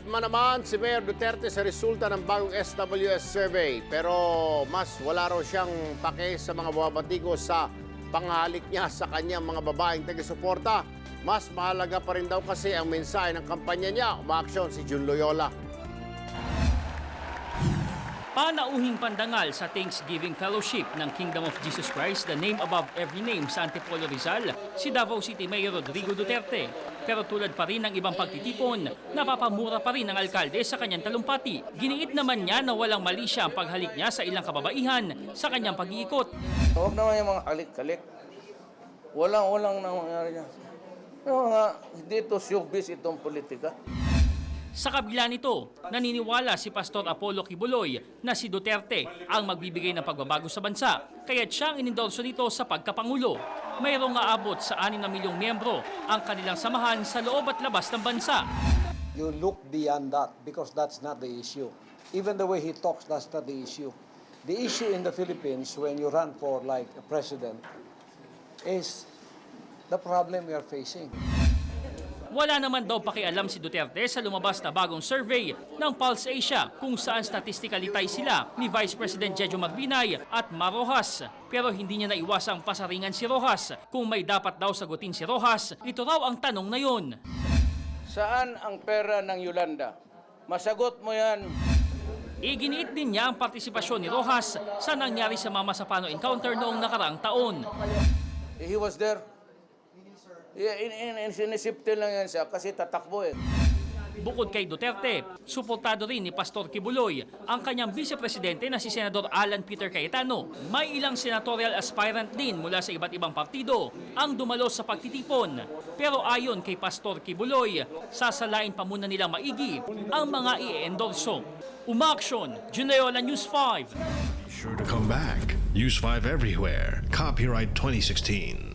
Kalma naman si Mayor Duterte sa resulta ng bagong SWS survey. Pero mas wala raw siyang pake sa mga bumabatikos sa panghalik niya sa kanyang mga babaeng taga-suporta. Mas mahalaga pa rin daw kasi ang mensahe ng kampanya niya. Umaaksyon si Jun Loyola. Panauhing pandangal sa Thanksgiving Fellowship ng Kingdom of Jesus Christ, the name above every name sa Antipolo Rizal, si Davao City Mayor Rodrigo Duterte. Pero tulad pa rin ng ibang pagtitipon, napapamura pa rin ang alkalde sa kanyang talumpati. Giniit naman niya na walang mali siya ang paghalik niya sa ilang kababaihan sa kanyang pag-iikot. Huwag naman yung mga kalik-kalik. Walang nangyari niya. Yung mga, hindi ito showbiz itong politika. Sa kabila nito, naniniwala si Pastor Apollo Kibuloy na si Duterte ang magbibigay ng pagbabago sa bansa, kaya't siyang inendorso nito sa pagkapangulo. Mayroong aabot sa 6 na milyong miyembro ang kanilang samahan sa loob at labas ng bansa. You look beyond that because that's not the issue. Even the way he talks, that's not the issue. The issue in the Philippines when you run for like a president is the problem we are facing. Wala naman daw pakialam si Duterte sa lumabas na bagong survey ng Pulse Asia kung saan statistically tie sila ni Vice President Jejo Magbinay at Mar Rojas. Pero hindi niya naiwasang pasaringan si Rojas. Kung may dapat daw sagutin si Rojas, ito raw ang tanong na yun. Saan ang pera ng Yolanda? Masagot mo yan. Iginiit din niya ang partisipasyon ni Rojas sa nangyari sa Mama Sapano encounter noong nakaraang taon. He was there. Sinisiptil lang yan siya kasi tatakbo eh. Bukod kay Duterte, suportado rin ni Pastor Kibuloy ang kanyang vice-presidente na si Senador Alan Peter Cayetano. May ilang senatorial aspirant din mula sa iba't ibang partido ang dumalo sa pagtitipon. Pero ayon kay Pastor Kibuloy, sasalain pa muna nilang maigi ang mga i-endorso. Umaaksyon, Jun Loyola, News 5. Sure to come back. Use 5 everywhere. Copyright 2016.